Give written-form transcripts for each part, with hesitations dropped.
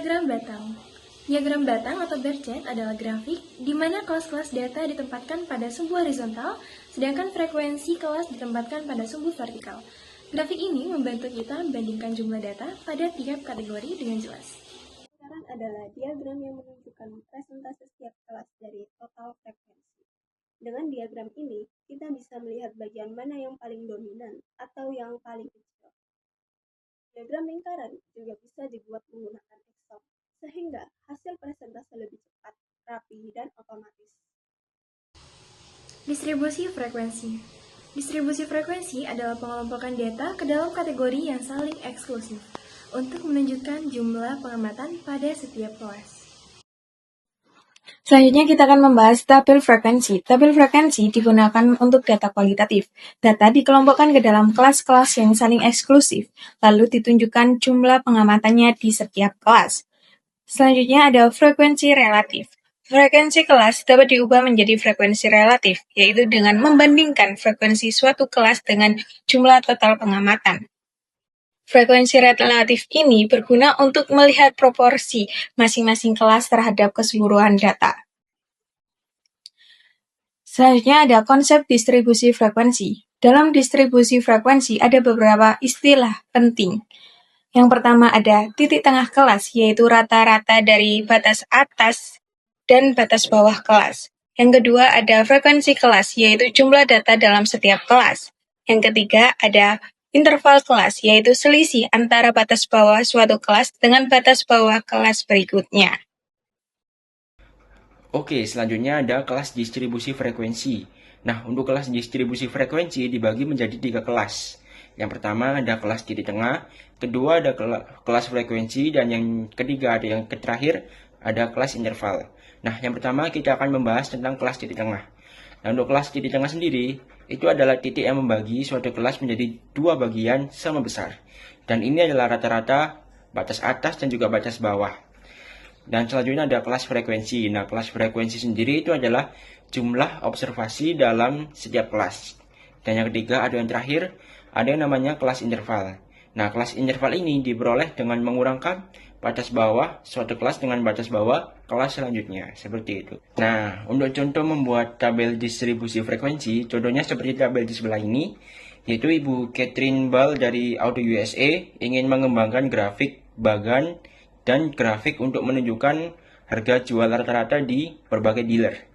Diagram batang. Diagram batang atau bar chart adalah grafik di mana kelas-kelas data ditempatkan pada sumbu horizontal, sedangkan frekuensi kelas ditempatkan pada sumbu vertikal. Grafik ini membantu kita membandingkan jumlah data pada tiap kategori dengan jelas. Sekarang adalah diagram yang menunjukkan presentase setiap kelas dari total frekuensi. Dengan diagram ini, kita bisa melihat bagian mana yang paling dominan atau yang paling kecil. Diagram lingkaran juga bisa dibuat menggunakan Excel, sehingga hasil presentase lebih cepat, rapi, dan otomatis. Distribusi frekuensi. Distribusi frekuensi adalah pengelompokan data ke dalam kategori yang saling eksklusif untuk menunjukkan jumlah pengamatan pada setiap kelas. Selanjutnya kita akan membahas tabel frekuensi. Tabel frekuensi digunakan untuk data kualitatif. Data dikelompokkan ke dalam kelas-kelas yang saling eksklusif, lalu ditunjukkan jumlah pengamatannya di setiap kelas. Selanjutnya ada frekuensi relatif. Frekuensi kelas dapat diubah menjadi frekuensi relatif, yaitu dengan membandingkan frekuensi suatu kelas dengan jumlah total pengamatan. Frekuensi relatif ini berguna untuk melihat proporsi masing-masing kelas terhadap keseluruhan data. Selanjutnya ada konsep distribusi frekuensi. Dalam distribusi frekuensi ada beberapa istilah penting. Yang pertama ada titik tengah kelas, yaitu rata-rata dari batas atas dan batas bawah kelas. Yang kedua ada frekuensi kelas, yaitu jumlah data dalam setiap kelas. Yang ketiga ada interval kelas, yaitu selisih antara batas bawah suatu kelas dengan batas bawah kelas berikutnya. Oke, selanjutnya ada kelas distribusi frekuensi. Nah, untuk kelas distribusi frekuensi dibagi menjadi 3 kelas. Yang pertama ada kelas titik tengah, kedua ada kelas frekuensi, dan yang ketiga ada yang terakhir ada kelas interval. Nah, yang pertama kita akan membahas tentang kelas titik tengah. Nah, untuk kelas titik tengah sendiri, itu adalah titik yang membagi suatu kelas menjadi 2 bagian sama besar. Dan ini adalah rata-rata batas atas dan juga batas bawah. Dan selanjutnya ada kelas frekuensi. Nah, kelas frekuensi sendiri itu adalah jumlah observasi dalam setiap kelas. Dan yang ketiga ada yang terakhir, ada yang namanya kelas interval. Nah, kelas interval ini diperoleh dengan mengurangkan batas bawah suatu kelas dengan batas bawah kelas selanjutnya, seperti itu. Nah, untuk contoh membuat tabel distribusi frekuensi, contohnya seperti tabel di sebelah ini, yaitu Ibu Catherine Ball dari Auto USA ingin mengembangkan grafik bagan dan grafik untuk menunjukkan harga jual rata-rata di berbagai dealer.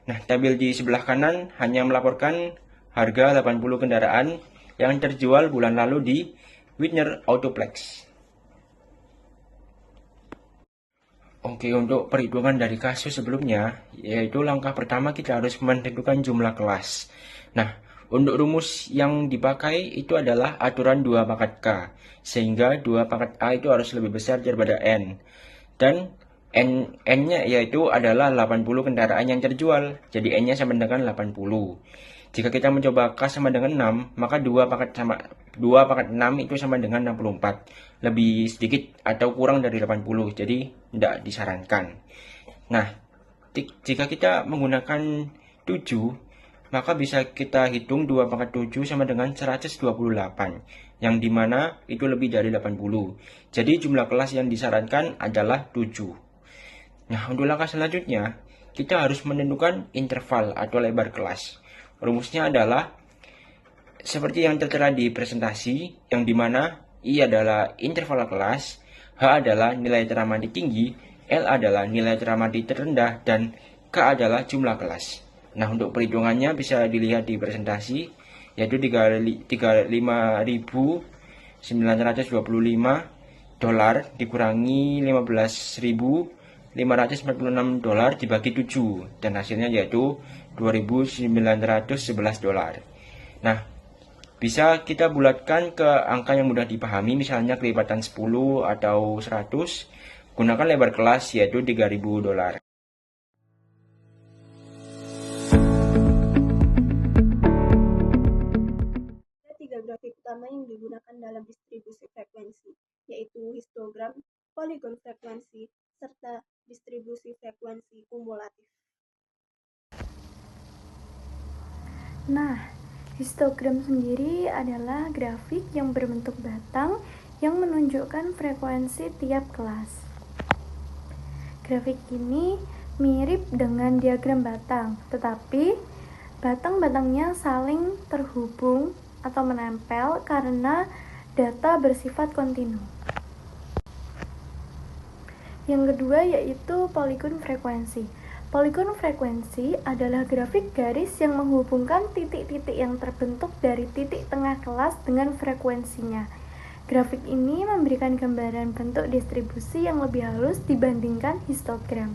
Nah, tabel di sebelah kanan hanya melaporkan harga 80 kendaraan yang terjual bulan lalu di Winner Autoplex. Oke, untuk perhitungan dari kasus sebelumnya, yaitu langkah pertama kita harus menentukan jumlah kelas. Nah, untuk rumus yang dipakai itu adalah aturan 2 pangkat K, sehingga 2 pangkat A itu harus lebih besar daripada N. Dan N-nya yaitu adalah 80 kendaraan yang terjual, jadi N-nya sama dengan 80. Jika kita mencoba K sama dengan 6, maka 2 pangkat 6 itu sama dengan 64. Lebih sedikit atau kurang dari 80, jadi tidak disarankan. Nah, jika kita menggunakan 7, maka bisa kita hitung 2 pangkat 7 sama dengan 128, yang dimana itu lebih dari 80. Jadi jumlah kelas yang disarankan adalah 7. Nah, untuk langkah selanjutnya, kita harus menentukan interval atau lebar kelas. Rumusnya adalah seperti yang tertera di presentasi, yang dimana I adalah interval kelas, H adalah nilai teramati tinggi, L adalah nilai teramati terendah, dan K adalah jumlah kelas. Nah, untuk perhitungannya bisa dilihat di presentasi, yaitu 35.925 dolar dikurangi 15.546 dolar dibagi 7, dan hasilnya yaitu 2.911 dolar. Nah, bisa kita bulatkan ke angka yang mudah dipahami, misalnya kelipatan 10 atau 100, gunakan lebar kelas yaitu 3.000 dolar. Ada 3 grafik utama yang digunakan dalam distribusi frekuensi, yaitu histogram, polygon frekuensi, serta distribusi frekuensi kumulatif. Nah, histogram sendiri adalah grafik yang berbentuk batang yang menunjukkan frekuensi tiap kelas. Grafik ini mirip dengan diagram batang, tetapi batang-batangnya saling terhubung atau menempel karena data bersifat kontinu. Yang kedua yaitu poligon frekuensi. Poligon frekuensi adalah grafik garis yang menghubungkan titik-titik yang terbentuk dari titik tengah kelas dengan frekuensinya. Grafik ini memberikan gambaran bentuk distribusi yang lebih halus dibandingkan histogram.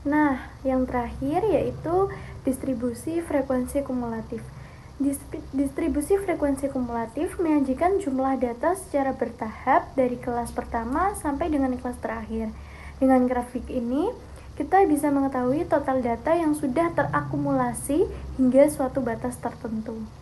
Nah, yang terakhir yaitu distribusi frekuensi kumulatif. Distribusi frekuensi kumulatif menyajikan jumlah data secara bertahap dari kelas pertama sampai dengan kelas terakhir. Dengan grafik ini, kita bisa mengetahui total data yang sudah terakumulasi hingga suatu batas tertentu.